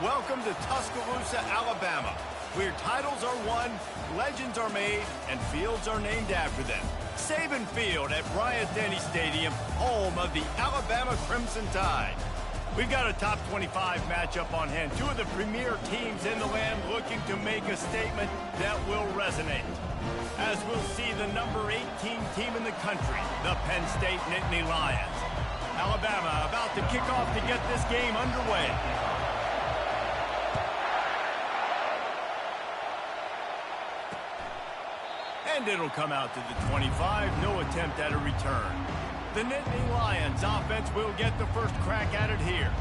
Welcome to Tuscaloosa, Alabama, where titles are won, legends are made, and fields are named after them. Saban Field at Bryant-Denny Stadium, home of the Alabama Crimson Tide. We've got a top 25 matchup on hand. Two of the premier teams in the land looking to make a statement that will resonate. As we'll see the number 18 team in the country, the Penn State Nittany Lions. Alabama about to kick off to get this game underway. And it'll come out to the 25, no attempt at a return. The Nittany Lions offense will get the first crack at it here.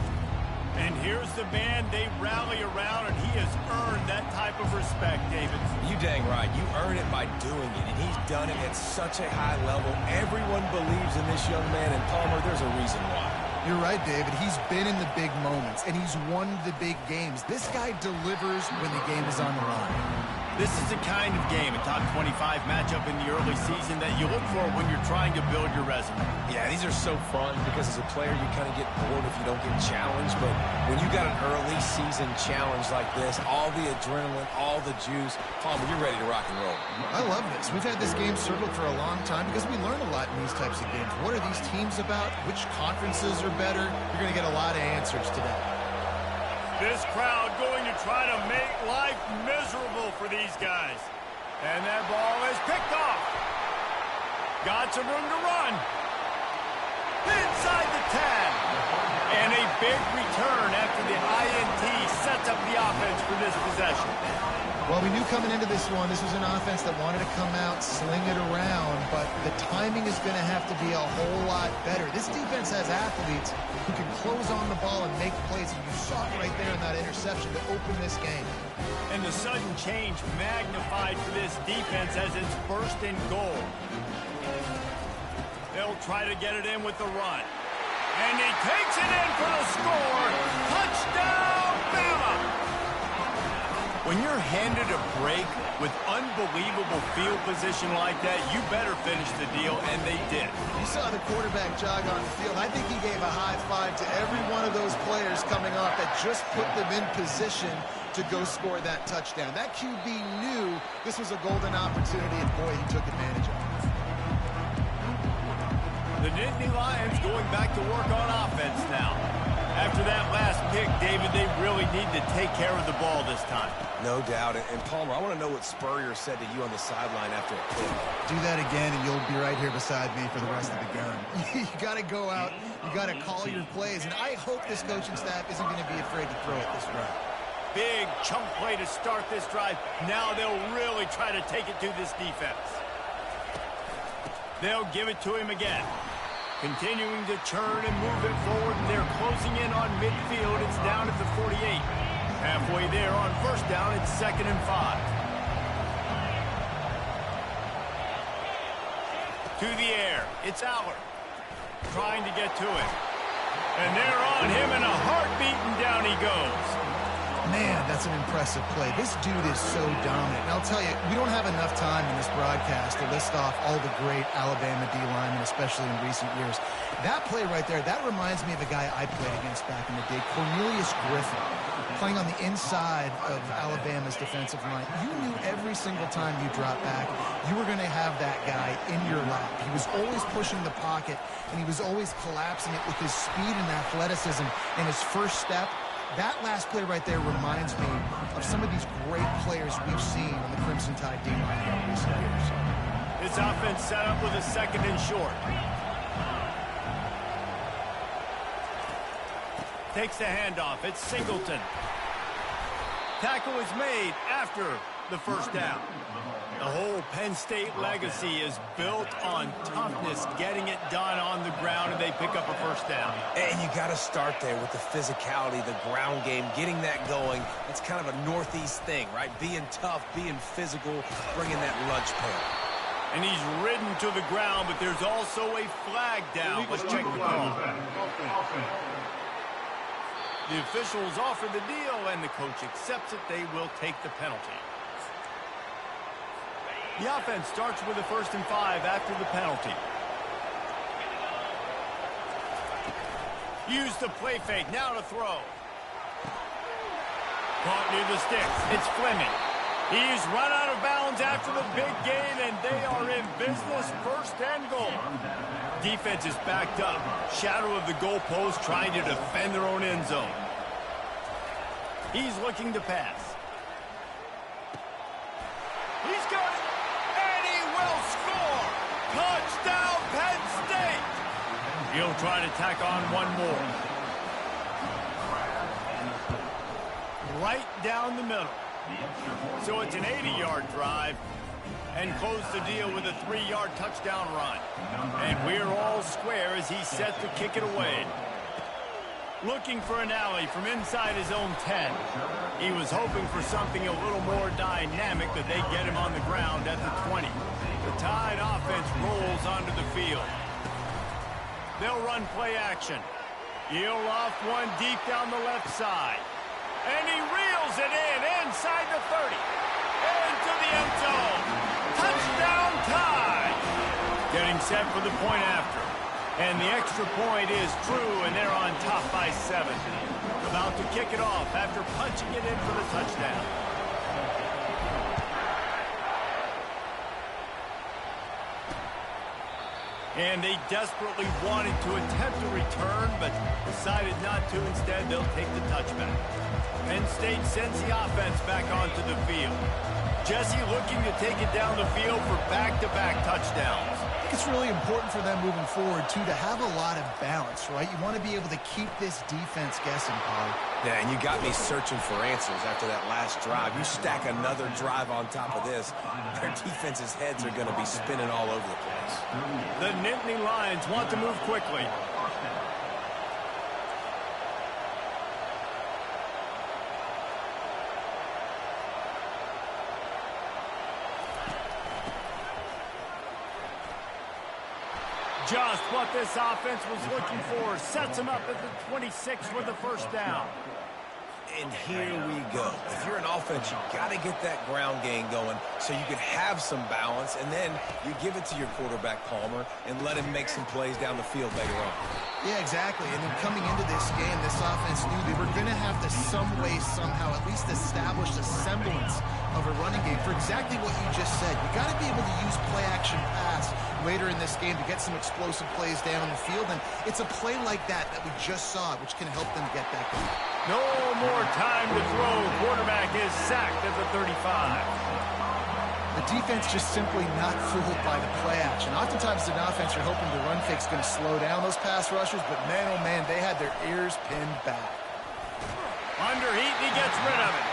And here's the man they rally around, and he has earned that type of respect, David. You dang right. You earn it by doing it, and he's done it at such a high level. Everyone believes in this young man, and Palmer, there's a reason why. You're right, David. He's been in the big moments, and he's won the big games. This guy delivers when the game is on the line. This is the kind of game, a top 25 matchup in the early season, that you look for when you're trying to build your resume. Yeah, these are so fun because as a player, you kind of get bored if you don't get challenged. But when you got an early season challenge like this, all the adrenaline, all the juice, Palmer, you're ready to rock and roll. I love this. We've had this game circled for a long time because we learn a lot in these types of games. What are these teams about? Which conferences are better? You're going to get a lot of answers today. This crowd going to try to make life miserable for these guys. And that ball is picked off. Got some room to run. Inside the 10. And a big return after the INT sets up the offense for this possession. Well, we knew coming into this one, this was an offense that wanted to come out, sling it around, but the timing is going to have to be a whole lot better. This defense has athletes who can close on the ball and make plays, and you saw it right there in that interception to open this game. And the sudden change magnified for this defense as it's first and goal. They'll try to get it in with the run. And he takes it in for the score. Touchdown, Bama! When you're handed a break with unbelievable field position like that, you better finish the deal, and they did. You saw the quarterback jog on the field. I think he gave a high five to every one of those players coming off that just put them in position to go score that touchdown. That QB knew this was a golden opportunity, and boy, he took advantage of it. The Nittany Lions going back to work on offense now. After that last pick, David, they really need to take care of the ball this time. No doubt. And Palmer, I want to know what Spurrier said to you on the sideline after a pick. Do that again, and you'll be right here beside me for the rest of the game. You got to go out. You got to call your plays. And I hope this coaching staff isn't going to be afraid to throw it this route. Big chunk play to start this drive. Now they'll really try to take it to this defense. They'll give it to him again. Continuing to churn and move it forward. They're closing in on midfield. It's down at the 48. Halfway there on first down. It's 2nd and 5. To the air. It's Aller. Trying to get to it. And they're on him in a heartbeat, and down he goes. Man, that's an impressive play. This dude is so dominant. And I'll tell you, we don't have enough time in this broadcast to list off all the great Alabama D-linemen, especially in recent years. That play right there, that reminds me of a guy I played against back in the day, Cornelius Griffin, playing on the inside of Alabama's defensive line. You knew every single time you dropped back, you were going to have that guy in your lap. He was always pushing the pocket, and he was always collapsing it with his speed and athleticism and his first step. That last play right there reminds me of some of these great players we've seen on the Crimson Tide D-line in recent years. This offense set up with a 2nd and short. Takes the handoff. It's Singleton. Tackle is made after the first down. The whole Penn State legacy is built on toughness, getting it done on the ground, and they pick up a first down. And you got to start there with the physicality, the ground game, getting that going. That's kind of a Northeast thing, right? Being tough, being physical, bringing that lunch pail. And he's ridden to the ground, but there's also a flag down. Let's check the call. The officials offer the deal, and the coach accepts it. They will take the penalty. The offense starts with a 1st and 5 after the penalty. Use the play fake, now to throw. Caught near the sticks. It's Fleming. He's run out of bounds after the big gain, and they are in business, first and goal. Defense is backed up. Shadow of the goalpost trying to defend their own end zone. He's looking to pass. He's got it, and he will score. Touchdown, Penn State. He'll try to tack on one more. Right down the middle. So it's an 80-yard drive, and close the deal with a 3-yard touchdown run. And we're all square as he's set to kick it away. Looking for an alley from inside his own 10. He was hoping for something a little more dynamic, but they get him on the ground at the 20. The Tide offense rolls onto the field. They'll run play action. He'll off one deep down the left side. And he reels it in inside the 30. Into the end zone. Touchdown Tide. Getting set for the point after. And the extra point is true, and they're on top by 7. About to kick it off after punching it in for the touchdown. And they desperately wanted to attempt a return, but decided not to. Instead, they'll take the touchback. Penn State sends the offense back onto the field. Jesse looking to take it down the field for back-to-back touchdowns. I think it's really important for them moving forward, too, to have a lot of balance, right? You want to be able to keep this defense guessing, Paul. Yeah, and you got me searching for answers after that last drive. You stack another drive on top of this, their defense's heads are going to be spinning all over the place. The Nittany Lions want to move quickly. Just what this offense was looking for. Sets him up at the 26 for the first down. And here we go. If you're an offense, you got to get that ground game going so you can have some balance, and then you give it to your quarterback, Palmer, and let him make some plays down the field later on. Yeah, exactly. And then coming into this game, this offense knew they were going to have to some way, somehow, at least establish a semblance of a running game for exactly what you just said. You got to be able to use play-action pass later in this game to get some explosive plays down the field, and it's a play like that we just saw, which can help them get that going. No more time to throw. Quarterback is sacked at the 35. The defense just simply not fooled by the play action. Oftentimes, an offense you're hoping the run fake's going to slow down those pass rushers, but man, oh man, they had their ears pinned back. Under heat, he gets rid of it.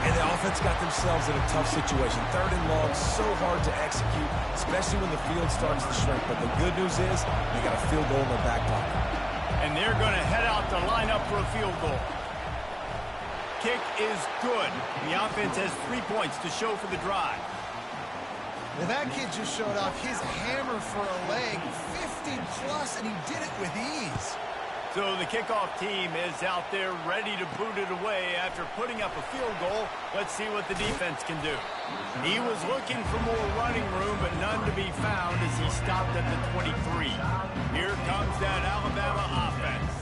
And the offense got themselves in a tough situation. 3rd and long, so hard to execute, especially when the field starts to shrink. But the good news is they got a field goal in their back pocket. And they're going to head out to line up for a field goal. Kick is good. The offense has 3 points to show for the drive. Well, that kid just showed off his hammer for a leg, 50-plus, and he did it with ease. So the kickoff team is out there ready to boot it away after putting up a field goal. Let's see what the defense can do. He was looking for more running room, but none to be found as he stopped at the 23. Here comes that Alabama offense.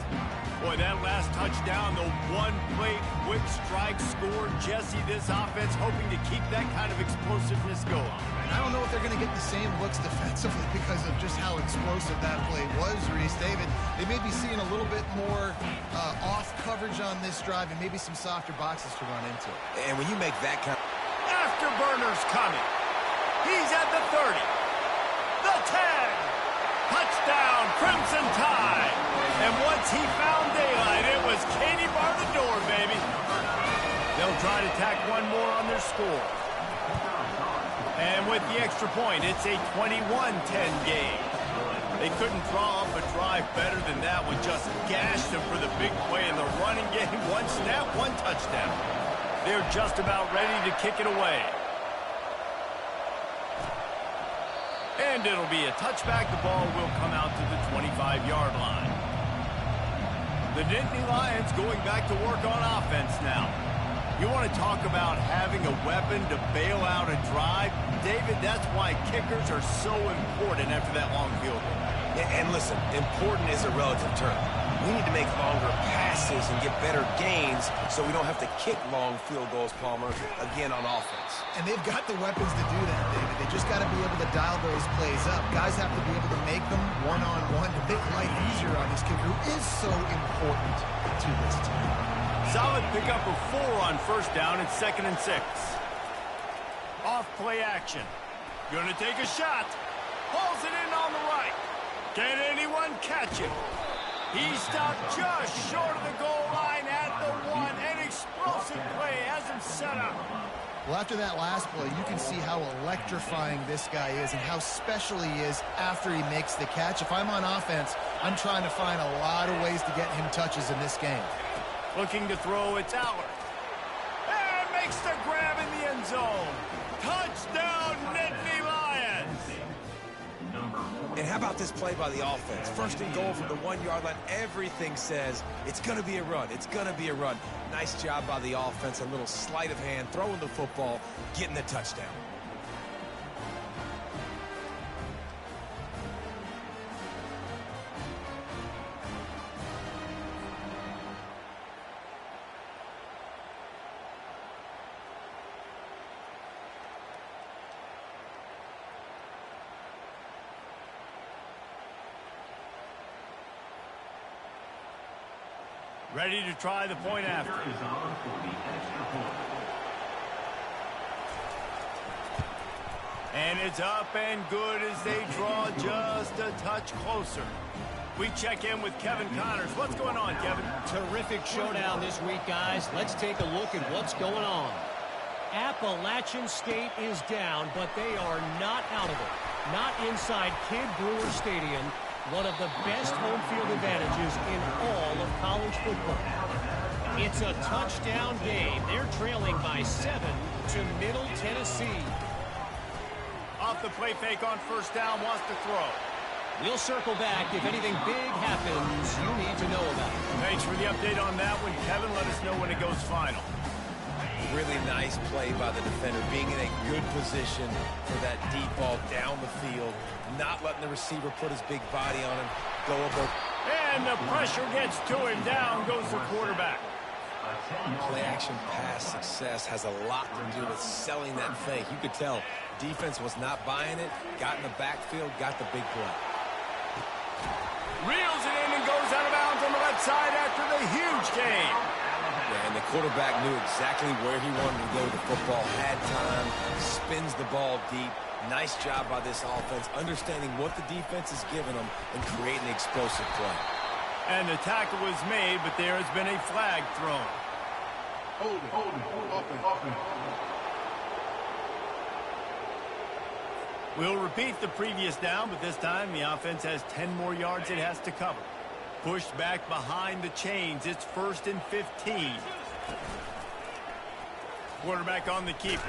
Boy, that last touchdown, the one-play quick strike score. Jesse, this offense hoping to keep that kind of explosiveness going. I don't know if they're going to get the same looks defensively because of just how explosive that play was, Reese. David, they may be seeing a little bit more off coverage on this drive and maybe some softer boxes to run into. And when you make that kind of... Afterburner's coming. He's at the 30. The 10. Touchdown, Crimson Tide. And once he found daylight, it was Katie bar the door, baby. They'll try to tack one more on their score. And with the extra point, it's a 21-10 game. They couldn't draw up a drive better than that one. Just gashed them for the big play in the running game. One snap, one touchdown. They're just about ready to kick it away. And it'll be a touchback. The ball will come out to the 25-yard line. The Nittany Lions going back to work on offense now. You want to talk about having a weapon to bail out a drive? David, that's why kickers are so important after that long field goal. And listen, important is a relative term. We need to make longer passes and get better gains so we don't have to kick long field goals, Palmer, again on offense. And they've got the weapons to do that, David. They just got to be able to dial those plays up. Guys have to be able to make them one-on-one to make life easier on this kicker, who is so important to this team. Solid pickup of 4 on first down and 2nd and 6. Off play action. Gonna take a shot. Hauls it in on the right. Can anyone catch him? He stopped just short of the goal line at the 1. An explosive play has him set up. Well, after that last play, you can see how electrifying this guy is and how special he is after he makes the catch. If I'm on offense, I'm trying to find a lot of ways to get him touches in this game. Looking to throw, it's Allard. And makes the grab in the end zone. Touchdown, Nittany Lions! And how about this play by the offense? First and goal from the 1-yard line. Everything says it's going to be a run. It's going to be a run. Nice job by the offense. A little sleight of hand, throwing the football, getting the touchdown. Ready to try the point after. And it's up and good as they draw just a touch closer. We check in with Kevin Connors. What's going on, Kevin? Terrific showdown this week, guys. Let's take a look at what's going on. Appalachian State is down, but they are not out of it. Not inside Kidd Brewer Stadium, one of the best home field advantages in all of college football. It's a touchdown game. They're trailing by 7 to Middle Tennessee. Off the play fake on first down, wants to throw. We'll circle back if anything big happens you need to know about. Thanks for the update on that one, Kevin. Let us know when it goes final. Really nice play by the defender, being in a good position for that deep ball down the field, not letting the receiver put his big body on him, go up. And the pressure gets to him. Down goes the quarterback. Play action pass success has a lot to do with selling that fake. You could tell defense was not buying it, got in the backfield, got the big play. Reels it in and goes out of bounds on the left side after the huge gain. Yeah, and the quarterback knew exactly where he wanted to go with the football, had time, spins the ball deep. Nice job by this offense, understanding what the defense is giving them and creating an explosive play. And the tackle was made, but there has been a flag thrown. Hold it. We'll repeat the previous down, but this time the offense has 10 more yards it has to cover. Pushed back behind the chains. It's 1st and 15. Quarterback on the keeper.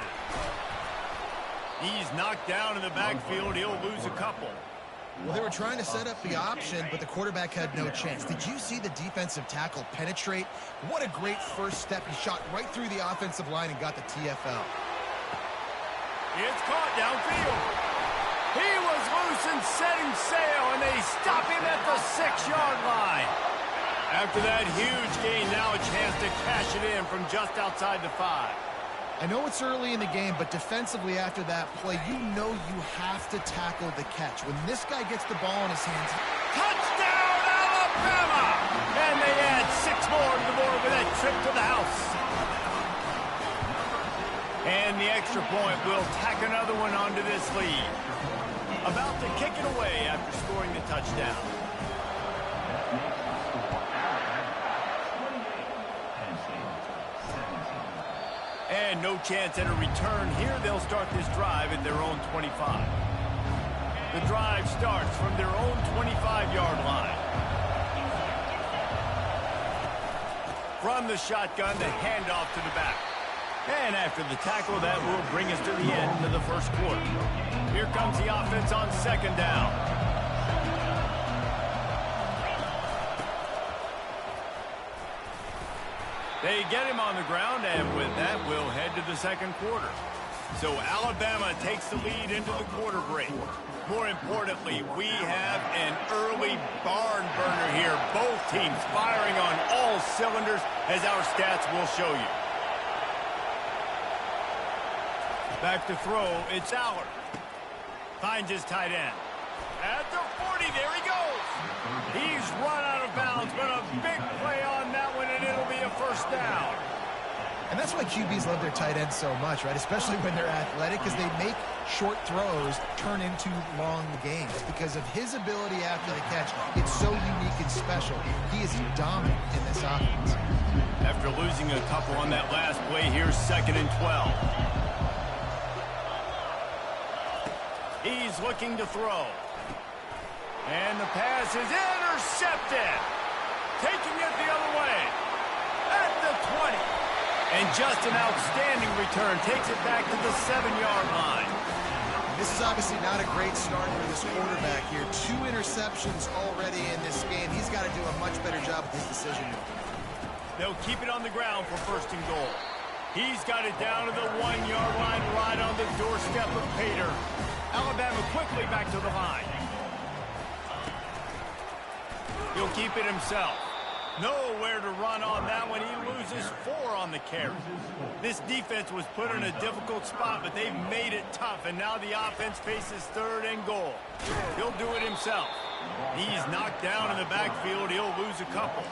He's knocked down in the backfield. He'll lose a couple. Well, they were trying to set up the option, but the quarterback had no chance. Did you see the defensive tackle penetrate? What a great first step. He shot right through the offensive line and got the TFL. It's caught downfield. He was loose and setting sail, and they stop him at the 6-yard line. After that huge gain, now a chance to cash it in from just outside the 5. I know it's early in the game, but defensively after that play, you know you have to tackle the catch. When this guy gets the ball in his hands. Touchdown, Alabama! And they add 6 more to the board with that trip to the house. And the extra point will tack another one onto this lead. About to kick it away after scoring the touchdown. And no chance at a return here. They'll start this drive at their own 25. The drive starts from their own 25-yard line. From the shotgun, the handoff to the back. And after the tackle, that will bring us to the end of the first quarter. Here comes the offense on 2nd down. They get him on the ground, and with that, we'll head to the second quarter. So Alabama takes the lead into the quarter break. More importantly, we have an early barn burner here. Both teams firing on all cylinders, as our stats will show you. Back to throw, it's Allard. Finds his tight end. At the 40, there he goes. He's run out of bounds, but a big play on that one, and it'll be a first down. And that's why QBs love their tight ends so much, right? Especially when they're athletic, because they make short throws turn into long games. Because of his ability after the catch, it's so unique and special. He is dominant in this offense. After losing a couple on that last play, here's 2nd and 12. He's looking to throw. And the pass is intercepted. Taking it the other way. At the 20. And just an outstanding return. Takes it back to the 7-yard line. This is obviously not a great start for this quarterback here. 2 interceptions already in this game. He's got to do a much better job with his decision. They'll keep it on the ground for 1st and goal. He's got it down to the 1-yard line, right on the doorstep of Pater. Alabama quickly back to the line. He'll keep it himself. Nowhere to run on that one. He loses 4 on the carry. This defense was put in a difficult spot, but they've made it tough, and now the offense faces 3rd and goal. He'll do it himself. He's knocked down in the backfield. He'll lose a couple.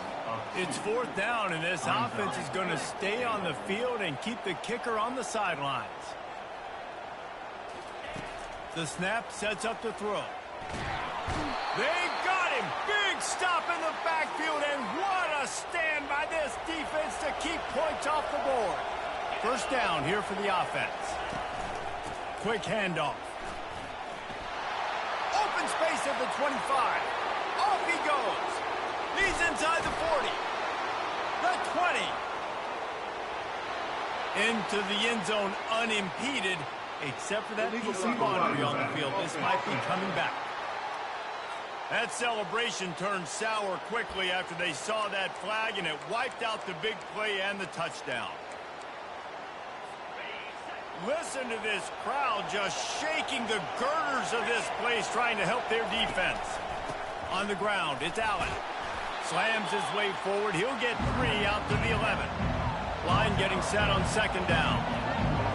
It's 4th down, and this offense is going to stay on the field and keep the kicker on the sidelines. The snap sets up the throw. They got him. Big stop in the backfield, and what a stand by this defense to keep points off the board. 1st down here for the offense. Quick handoff. Open space at the 25. Off he goes. He's inside the 40. The 20. Into the end zone unimpeded, except for that PC laundry on the field. This might be coming back. That celebration turned sour quickly after they saw that flag, and it wiped out the big play and the touchdown. Listen to this crowd just shaking the girders of this place, trying to help their defense. On the ground, it's Allen. Slams his way forward. He'll get 3 out to the 11. Line getting set on 2nd down.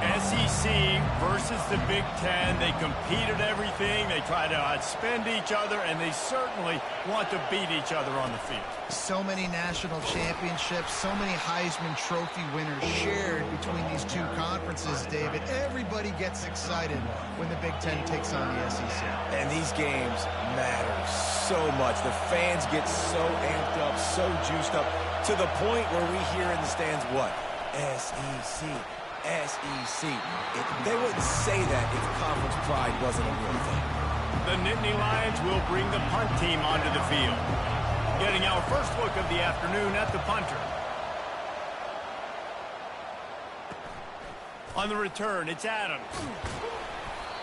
SEC versus the Big Ten. They compete at everything. They try to outspend each other, and they certainly want to beat each other on the field. So many national championships, so many Heisman Trophy winners shared between these 2 conferences, David. Everybody gets excited when the Big Ten takes on the SEC. And these games matter so much. The fans get so amped up, so juiced up, to the point where we hear in the stands, what? SEC. SEC. They wouldn't say that if conference pride wasn't a real thing. The Nittany Lions will bring the punt team onto the field. Getting our first look of the afternoon at the punter. On the return, it's Adams.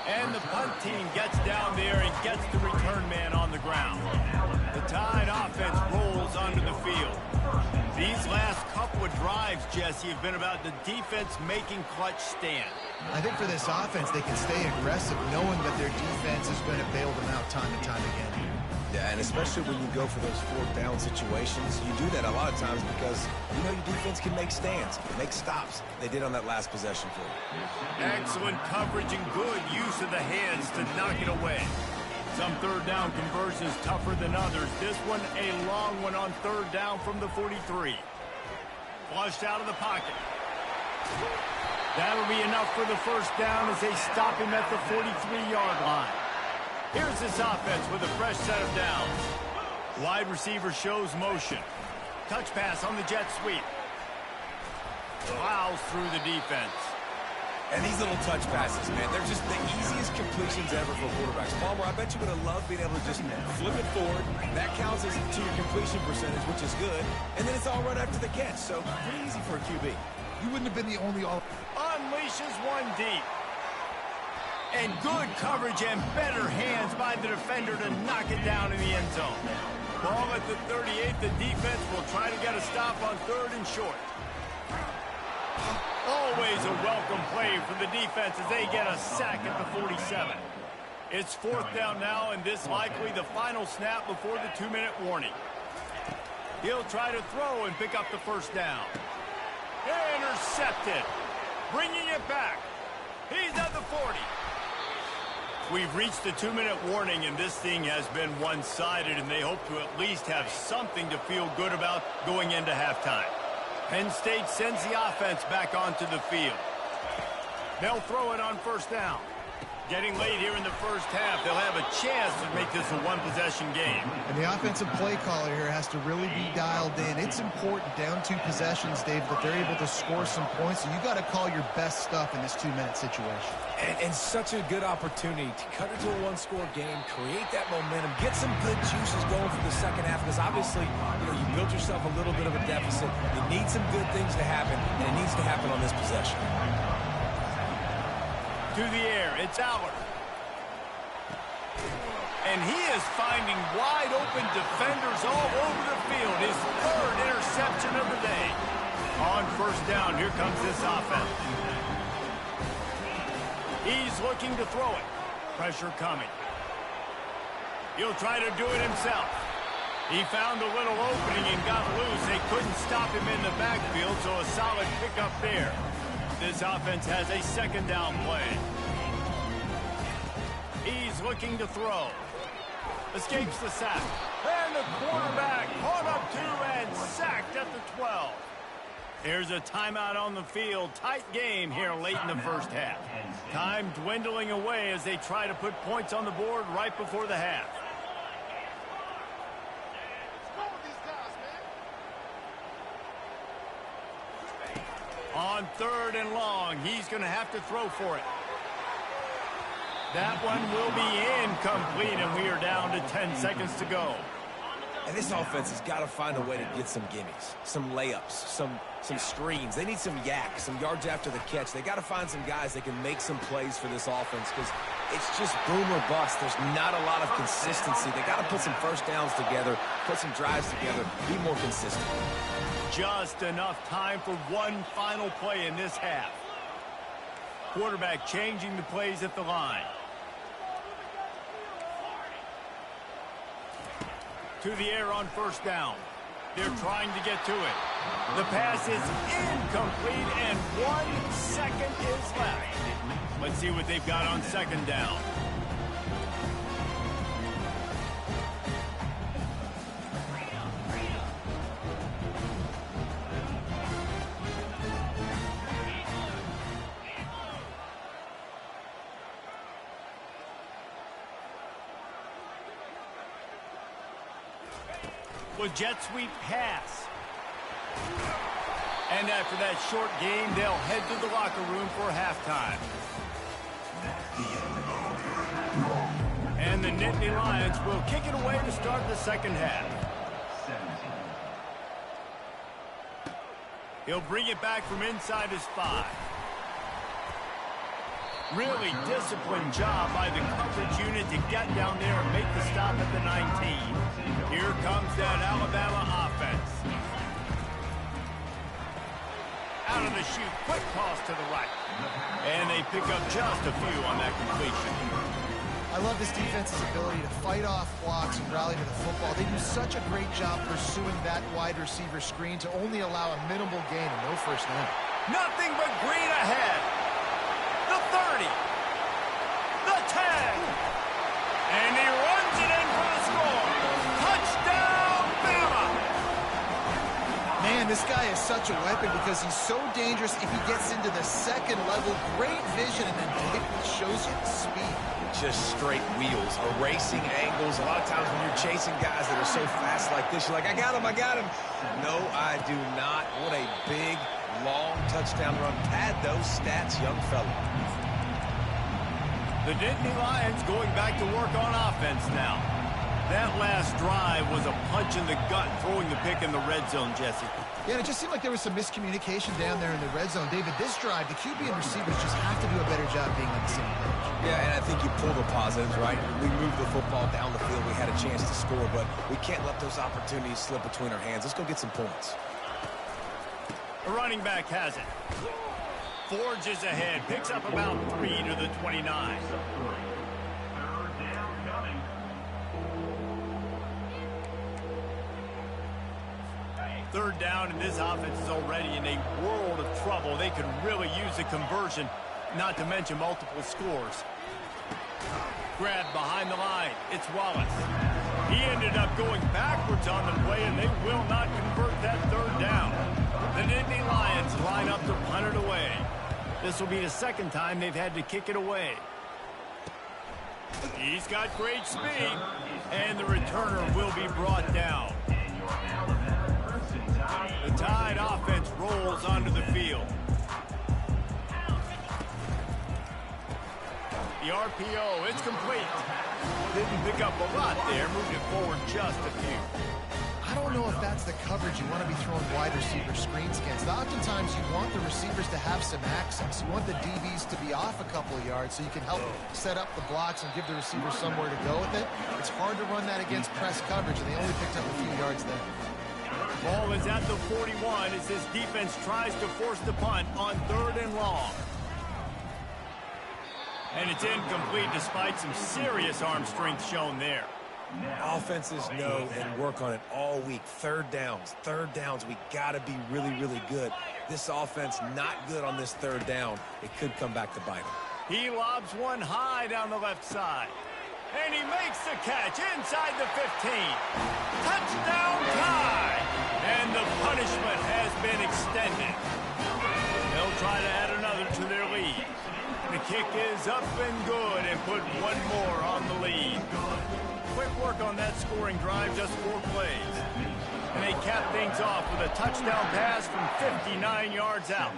And the punt team gets down there and gets the return man on the ground. The Tide offense rolls onto the field. These last couple of drives, Jesse, have been about the defense making clutch stand. I think for this offense, they can stay aggressive knowing that their defense is going to bail them out time and time again. Yeah, and especially when you go for those 4th down situations, you do that a lot of times because you know your defense can make stands, make stops. They did on that last possession for you. Excellent coverage and good use of the hands to knock it away. Some 3rd down conversions tougher than others. This one a long one on 3rd down from the 43. Flushed out of the pocket. That'll be enough for the 1st down as they stop him at the 43-yard line. Here's this offense with a fresh set of downs. Wide receiver shows motion. Touch pass on the jet sweep. Plows through the defense. And these little touch passes, man, they're just the easiest completions ever for quarterbacks. Palmer, I bet you would have loved being able to just flip it forward. That counts as to your completion percentage, which is good. And then it's all right after the catch, so pretty easy for a QB. You wouldn't have been the only all. Unleashes one deep. And good coverage and better hands by the defender to knock it down in the end zone. Ball at the 38. The defense will try to get a stop on 3rd and short. Always a welcome play for the defense as they get a sack at the 47. It's 4th down now, and this likely the final snap before the 2-minute warning. He'll try to throw and pick up the first down. Intercepted. Bringing it back. He's at the 40. We've reached the 2-minute warning, and this thing has been one-sided, and they hope to at least have something to feel good about going into halftime. Penn State sends the offense back onto the field. They'll throw it on first down. Getting late here in the first half, they'll have a chance to make this a one-possession game. And the offensive play caller here has to really be dialed in. It's important down 2 possessions, Dave, that they're able to score some points. So you got to call your best stuff in this 2-minute situation. And such a good opportunity to cut it to a one-score game, create that momentum, get some good juices going for the second half. Because obviously, you built yourself a little bit of a deficit. You need some good things to happen, and it needs to happen on this possession. To the air, it's Allard. And he is finding wide open defenders all over the field. His 3rd interception of the day. On first down, here comes this offense. He's looking to throw it. Pressure coming. He'll try to do it himself. He found a little opening and got loose. They couldn't stop him in the backfield, so a solid pickup there. This offense has a 2nd down play. He's looking to throw. Escapes the sack. And the quarterback caught up to and sacked at the 12. There's a timeout on the field. Tight game here late in the first half. Time dwindling away as they try to put points on the board right before the half. On 3rd and long, he's going to have to throw for it. That one will be incomplete, and we are down to 10 seconds to go. And this offense has got to find a way to get some gimmies, some layups, some screens. They need some yak, some yards after the catch. They got to find some guys that can make some plays for this offense because it's just boom or bust. There's not a lot of consistency. They got to put some first downs together, put some drives together, be more consistent. Just enough time for one final play in this half. Quarterback changing the plays at the line. To the air on first down. They're trying to get to it. The pass is incomplete, and 1 second is left. Let's see what they've got on 2nd down. With jet sweep pass. And after that short game, they'll head to the locker room for halftime. And the Nittany Lions will kick it away to start the second half. He'll bring it back from inside his 5. Really disciplined job by the coverage unit to get down there and make the stop at the 19. Here comes that Alabama offense. Out of the chute, quick toss to the right. And they pick up just a few on that completion. I love this defense's ability to fight off blocks and rally to the football. They do such a great job pursuing that wide receiver screen to only allow a minimal gain and no first down. Nothing but green ahead. The 30. The 10. And he runs it in for the score. Touchdown, Bama. Man, this guy is such a weapon because he's so dangerous if he gets into the 2nd level. Great vision, and then it shows you the speed. Just straight wheels, erasing angles. A lot of times when you're chasing guys that are so fast like this, you're like, I got him, I got him. No, I do not. What a big, long touchdown run. Pad those stats, young fella. The Nittany Lions going back to work on offense now. That last drive was a punch in the gut, throwing the pick in the red zone, Jesse. Yeah, and it just seemed like there was some miscommunication down there in the red zone. David, this drive, the QB and receivers just have to do a better job being on the same page. Yeah, and I think you pull the positives, right? We moved the football down the field. We had a chance to score, but we can't let those opportunities slip between our hands. Let's go get some points. The running back has it. forges ahead, picks up about 3 to the 29. Third down, and this offense is already in a world of trouble. They could really use a conversion, not to mention multiple scores. Grabbed behind the line. It's Wallace. He ended up going backwards on the play, and they will not convert that third down. The Nittany Lions line up to punt it away. This will be the second time they've had to kick it away. He's got great speed, and the returner will be brought down. The Tide offense rolls onto the field. The RPO, it's complete. Didn't pick up a lot there, moved it forward just a few. I don't know if that's the coverage you want to be throwing wide receiver screens against. Oftentimes you want the receivers to have some access. You want the DBs to be off a couple of yards so you can help set up the blocks and give the receiver somewhere to go with it. It's hard to run that against press coverage, and they only picked up a few yards there. Ball is at the 41 as this defense tries to force the punt on 3rd and long. And it's incomplete despite some serious arm strength shown there. Offenses know and work on it all week. Third downs. We got to be really, really good. This offense not good on this third down. It could come back to bite them. He lobs one high down the left side. And he makes the catch inside the 15. Touchdown Tide! And the punishment has been extended. They'll try to add another to their lead. The kick is up and good and put one more on the lead. Quick work on that scoring drive, just 4 plays. And they cap things off with a touchdown pass from 59 yards out.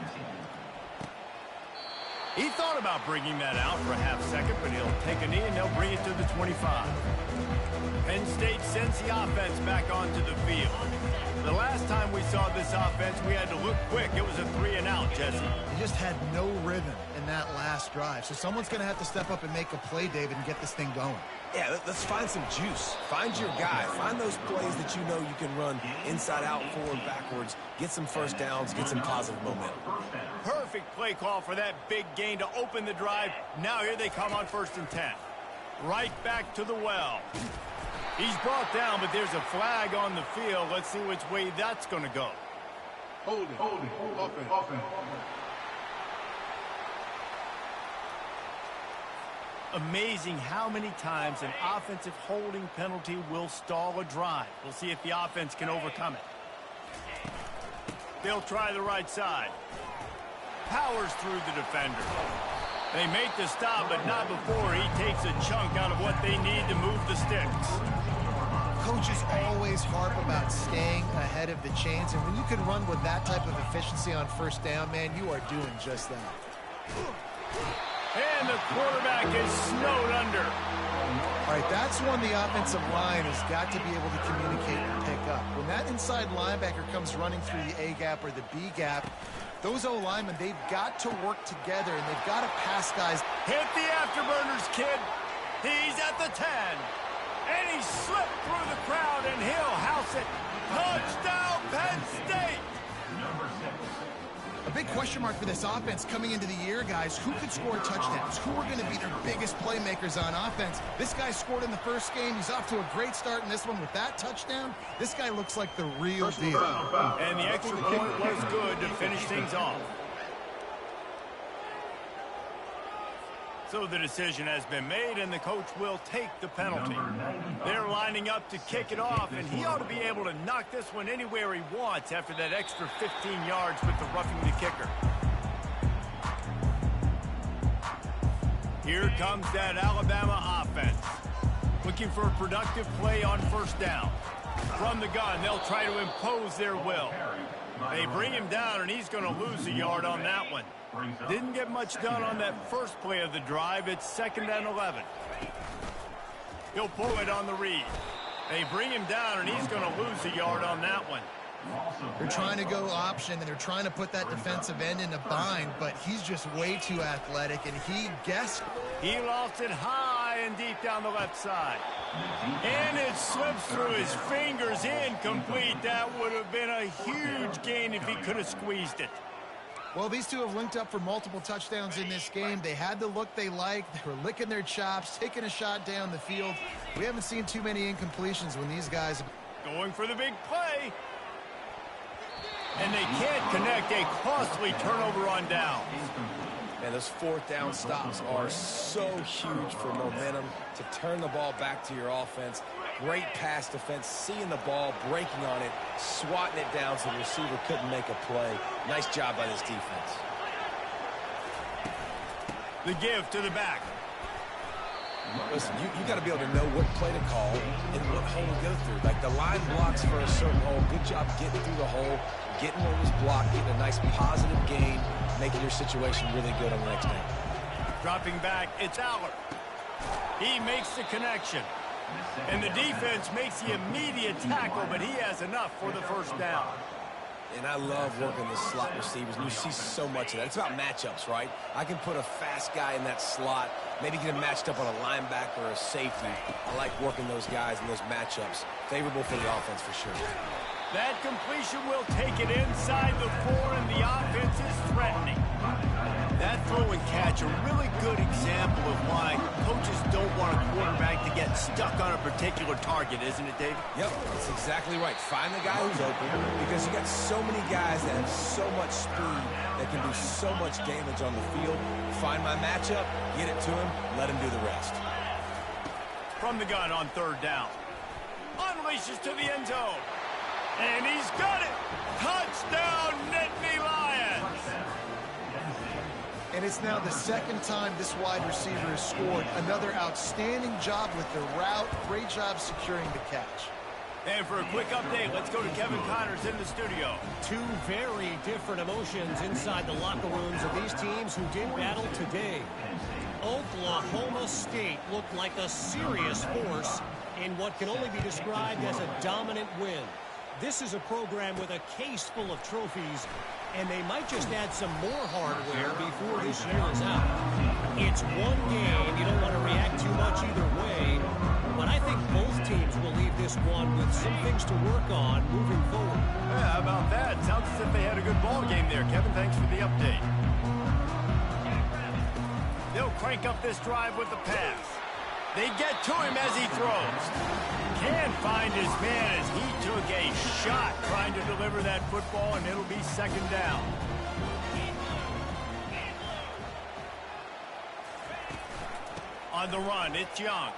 He thought about bringing that out for a half second, but he'll take a knee and they'll bring it to the 25. Penn State sends the offense back onto the field. The last time we saw this offense, we had to look quick. It was a 3-and-out, Jesse. He just had no rhythm in that last drive. So someone's going to have to step up and make a play, David, and get this thing going. Yeah, let's find some juice. Find your guy. Find those plays that you know you can run inside out, forward, backwards. Get some first downs. Get some positive momentum. Perfect play call for that big gain to open the drive. Now here they come on 1st and 10. Right back to the well. He's brought down, but there's a flag on the field. Let's see which way that's going to go. Hold it. Offense. Amazing how many times an offensive holding penalty will stall a drive. We'll see if the offense can overcome it. They'll try the right side. Powers through the defender. They make the stop, but not before he takes a chunk out of what they need to move the sticks. Coaches always harp about staying ahead of the chains, and when you can run with that type of efficiency on 1st down, man, you are doing just that. And the quarterback is snowed under. All right, that's one the offensive line has got to be able to communicate and pick up. When that inside linebacker comes running through the A gap or the B gap, those O-linemen, they've got to work together, and they've got to pass guys. Hit the afterburners, kid. He's at the 10. And he slipped through the crowd, and he'll house it. Touchdown, Penn State! A big question mark for this offense coming into the year, guys. Who could score touchdowns? Who are going to be their biggest playmakers on offense? This guy scored in the first game. He's off to a great start in this one with that touchdown. This guy looks like the real deal. And the extra point was good to finish things off. So the decision has been made, and the coach will take the penalty. They're lining up to kick it off, and he ought to be able to knock this one anywhere he wants after that extra 15 yards with the roughing the kicker. Here comes that Alabama offense. Looking for a productive play on 1st down. From the gun, they'll try to impose their will. They bring him down, and he's going to lose a yard on that one. Didn't get much done on that first play of the drive. It's 2nd and 11. He'll pull it on the read. They bring him down, and he's going to lose a yard on that one. They're trying to go option, and they're trying to put that defensive end in a bind, but he's just way too athletic, and he guessed. He lofts it high and deep down the left side. And it slips through his fingers, incomplete. That would have been a huge gain if he could have squeezed it. Well, these two have linked up for multiple touchdowns in this game. They had the look they liked. They were licking their chops, taking a shot down the field. We haven't seen too many incompletions when these guys... Going for the big play. And they can't connect a costly turnover on down. And those fourth down stops are so huge for momentum to turn the ball back to your offense. Great pass defense, seeing the ball, breaking on it, swatting it down so the receiver couldn't make a play. Nice job by this defense. The give to the back. Listen, you got to be able to know what play to call and what hole to go through. Like the line blocks for a certain hole. Good job getting through the hole, getting what was blocked, getting a nice positive gain, making your situation really good on the next down. Dropping back, it's Aller. He makes the connection. And the defense makes the immediate tackle, but he has enough for the first down. And I love working the slot receivers, and you see so much of that. It's about matchups, right? I can put a fast guy in that slot, maybe get him matched up on a linebacker or a safety. I like working those guys in those matchups. Favorable for the offense for sure. That completion will take it inside the 4, and the offense is threatening. That throw and catch, a really good example of why coaches don't want a quarterback to get stuck on a particular target, isn't it, David? Yep, that's exactly right. Find the guy who's open, because you got so many guys that have so much speed that can do so much damage on the field. Find my matchup, get it to him, let him do the rest. From the gun on third down. Unleashes to the end zone. And he's got it! Touchdown, Nittany Lions! And it's now the second time this wide receiver has scored. Another outstanding job with the route. Great job securing the catch. And for a quick update, let's go to Kevin Connors in the studio. Two very different emotions inside the locker rooms of these teams who did battle today. Oklahoma State looked like a serious force in what can only be described as a dominant win. This is a program with a case full of trophies, and they might just add some more hardware before this year is out. It's one game. You don't want to react too much either way, but I think both teams will leave this one with some things to work on moving forward. Yeah, how about that? Sounds as if they had a good ball game there. Kevin, thanks for the update. They'll crank up this drive with the pass. They get to him as he throws. Can't find his man as he took a shot trying to deliver that football, and it'll be second down. On the run, it's Young.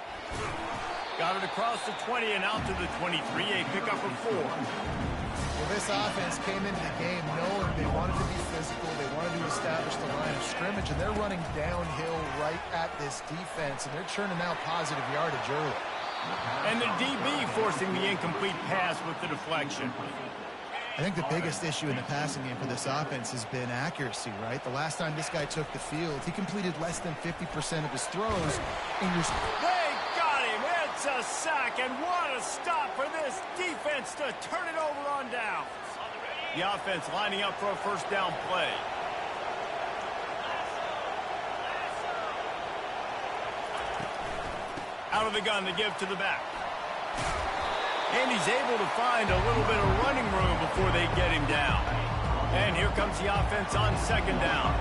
Got it across the 20 and out to the 23, a pickup of 4. Well, this offense came into the game knowing they wanted to be physical, they wanted to establish the line of scrimmage, and they're running downhill right at this defense, and they're churning out positive yardage early. And the DB forcing the incomplete pass with the deflection. I think the biggest issue in the passing game for this offense has been accuracy, right? The last time this guy took the field, he completed less than 50% of his throws. And they got him. It's a sack, and what a stop for this defense to turn it over on down. The offense lining up for a first down play. Out of the gun, the give to the back. And he's able to find a little bit of running room before they get him down. And here comes the offense on second down.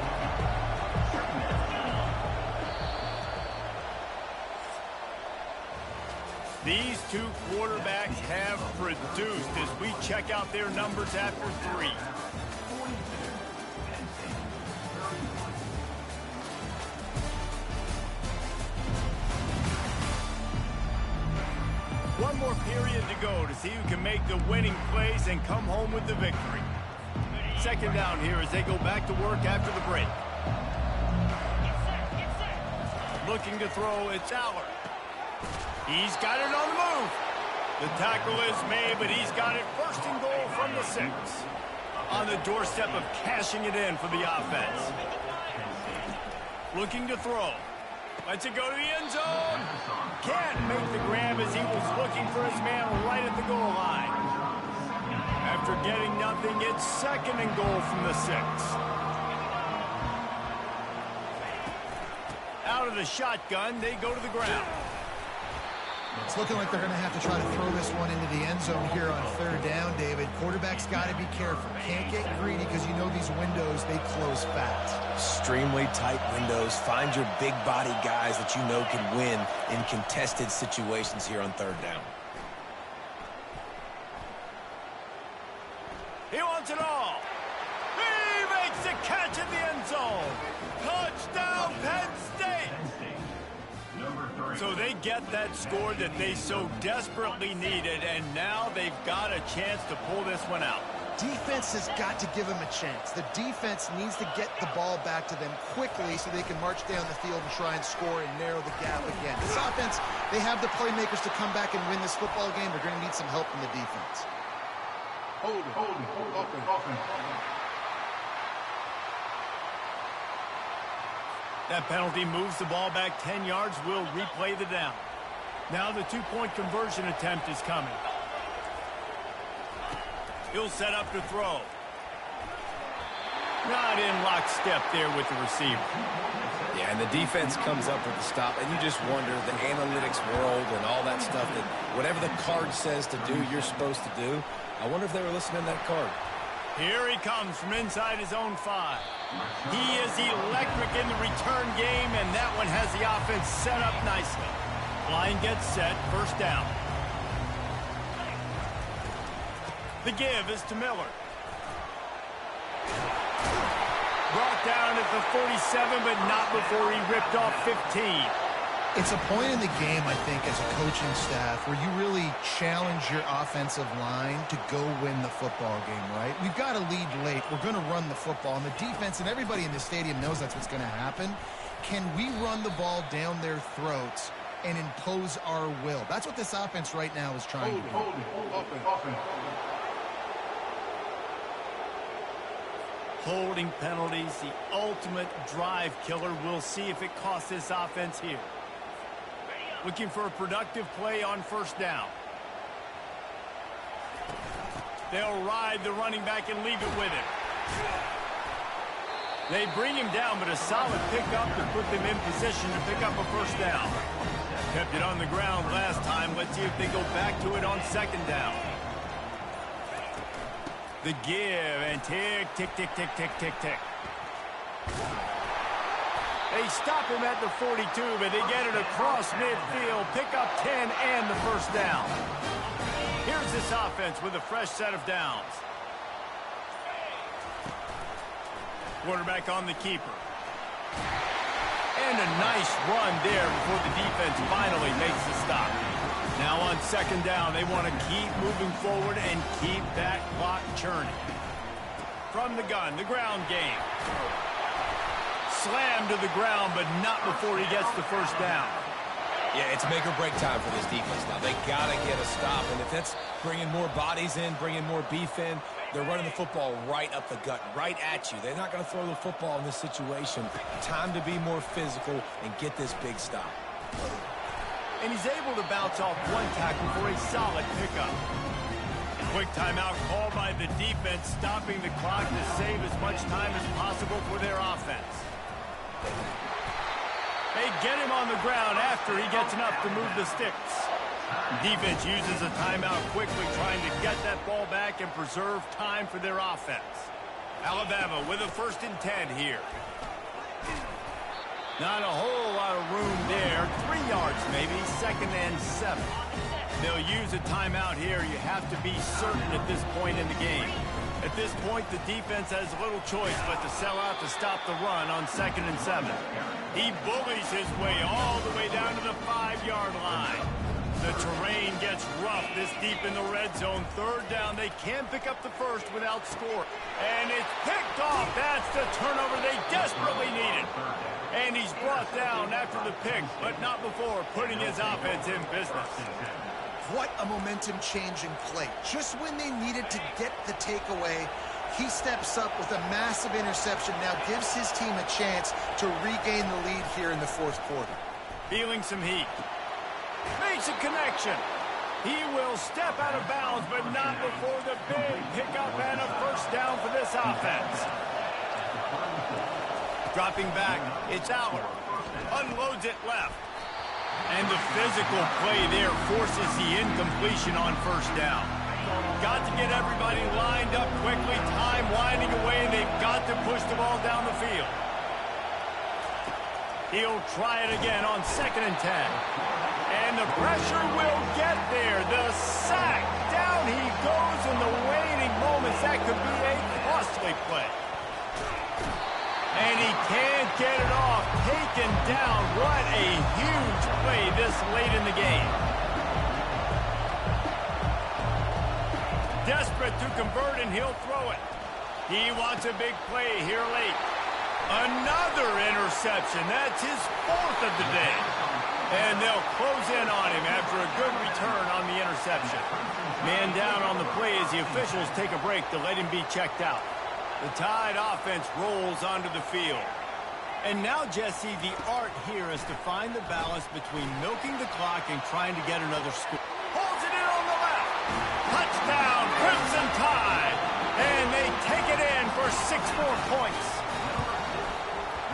These two quarterbacks have produced as we check out their numbers after 3. One more period to go to see who can make the winning plays and come home with the victory. Second down here as they go back to work after the break. Looking to throw, it's Aller. He's got it on the move. The tackle is made, but he's got it first and goal from the 6. On the doorstep of cashing it in for the offense. Looking to throw. Lets it go to the end zone. Can't make the grab as he was looking for his man right at the goal line. After getting nothing, it's second and goal from the 6. Out of the shotgun, they go to the ground. It's looking like they're going to have to try to throw this one into the end zone here on third down, David. Quarterback's got to be careful. Can't get greedy because you know these windows, they close fast. Extremely tight windows. Find your big body guys that you know can win in contested situations here on third down. He wants it all. He makes the catch in the end zone. Touchdown, Penn State. So they get that score that they so desperately needed, and now they've got a chance to pull this one out. Defense has got to give them a chance. The defense needs to get the ball back to them quickly so they can march down the field and try and score and narrow the gap again. This offense, they have the playmakers to come back and win this football game. They're going to need some help from the defense. Hold it. Offense. That penalty moves the ball back 10 yards. We'll replay the down. Now the two-point conversion attempt is coming. He'll set up to throw. Not in lockstep there with the receiver. Yeah, and the defense comes up with the stop, and you just wonder, the analytics world and all that stuff, that whatever the card says to do, you're supposed to do. I wonder if they were listening to that card. Here he comes from inside his own 5. He is electric in the return game, and that one has the offense set up nicely. Line gets set, first down. The give is to Miller. Brought down at the 47, but not before he ripped off 15. It's a point in the game, I think, as a coaching staff where you really challenge your offensive line to go win the football game, right? We've got to lead late. We're going to run the football, and the defense and everybody in the stadium knows that's what's going to happen. Can we run the ball down their throats and impose our will? That's what this offense right now is trying to do. Hold it. Offense. Holding penalties, the ultimate drive killer. We'll see if it costs this offense here. Looking for a productive play on first down. They'll ride the running back and leave it with him. They bring him down, but a solid pickup to put them in position to pick up a first down. Kept it on the ground last time. Let's see if they go back to it on second down. The give, and tick. They stop him at the 42, but they get it across midfield, pick up 10 and the first down. Here's this offense with a fresh set of downs. Quarterback on the keeper. And a nice run there before the defense finally makes the stop. Now on second down, they want to keep moving forward and keep that clock churning. From the gun, the ground game. Slammed to the ground, but not before he gets the first down. Yeah, it's make or break time for this defense now. They got to get a stop, and if that's bringing more bodies in, bringing more beef in, they're running the football right up the gut, right at you. They're not going to throw the football in this situation. Time to be more physical and get this big stop. And he's able to bounce off one tackle for a solid pickup. Quick timeout called by the defense, stopping the clock to save as much time as possible for their offense. They get him on the ground after he gets enough to move the sticks. Defense uses a timeout quickly, trying to get that ball back and preserve time for their offense. Alabama with a 1st and 10 here. Not a whole lot of room there. 3 yards maybe, 2nd and 7. They'll use a timeout here. You have to be certain at this point in the game. At this point, the defense has little choice but to sell out to stop the run on 2nd and 7. He bullies his way all the way down to the 5-yard line. The terrain gets rough this deep in the red zone. 3rd down, they can pick up the first without score. And it's picked off. That's the turnover they desperately needed. And he's brought down after the pick, but not before putting his offense in business. What a momentum-changing play. Just when they needed to get the takeaway, he steps up with a massive interception, now gives his team a chance to regain the lead here in the 4th quarter. Feeling some heat. Makes a connection. He will step out of bounds, but not before the big pickup and a first down for this offense. Dropping back, it's Aller. Unloads it left. And the physical play there forces the incompletion on first down. Got to get everybody lined up quickly, time winding away, and they've got to push the ball down the field. He'll try it again on 2nd and 10. And the pressure will get there. The sack. Down he goes in the waning moments. That could be a costly play. And he can't get it off. Taken down. What a huge play this late in the game. Desperate to convert, and he'll throw it. He wants a big play here late. Another interception. That's his 4th of the day. And they'll close in on him after a good return on the interception. Man down on the play as the officials take a break to let him be checked out. The Tide offense rolls onto the field. And now, Jesse, the art here is to find the balance between milking the clock and trying to get another score. Holds it in on the left. Touchdown, Crimson Tide. And they take it in for 6 more points.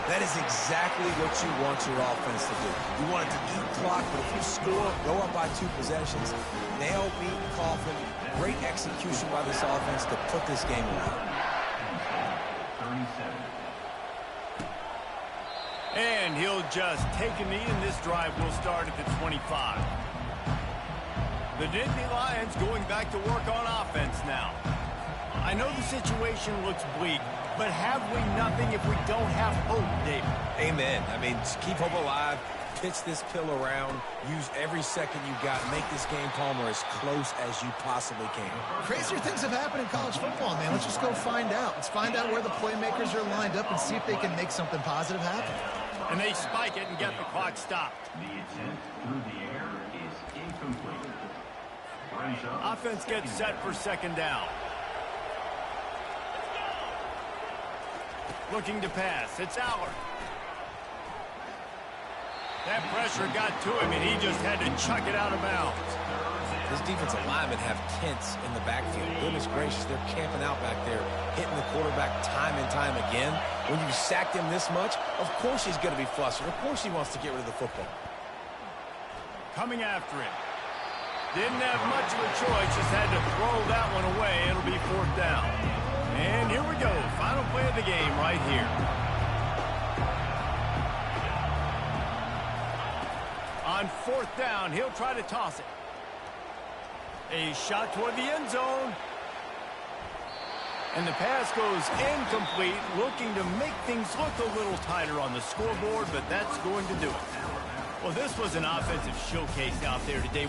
That is exactly what you want your offense to do. You want it to eat clock, but if you score, go up by 2 possessions, nail, beat, coffin. Great execution by this offense to put this game away. And he'll just take a knee, and this drive will start at the 25. The Nittany Lions going back to work on offense now. I know the situation looks bleak, but have we nothing if we don't have hope, David? Amen. I mean, just keep hope alive, pitch this pill around, use every second you got, make this game, Palmer, as close as you possibly can. Crazier things have happened in college football, man. Let's just go find out. Let's find out where the playmakers are lined up and see if they can make something positive happen. And they spike it and get the clock stopped. The attempt through the air is incomplete. Offense gets set for 2nd down. Looking to pass. It's Allard. That pressure got to him, and he just had to chuck it out of bounds. This defensive linemen have tents in the backfield. Goodness gracious, they're camping out back there, hitting the quarterback time and time again. When you sacked him this much, of course he's going to be flustered. Of course he wants to get rid of the football. Coming after him. Didn't have much of a choice, just had to throw that one away. It'll be 4th down. And here we go, final play of the game right here. On 4th down, he'll try to toss it. A shot toward the end zone. And the pass goes incomplete, looking to make things look a little tighter on the scoreboard, but that's going to do it. Well, this was an offensive showcase out there today.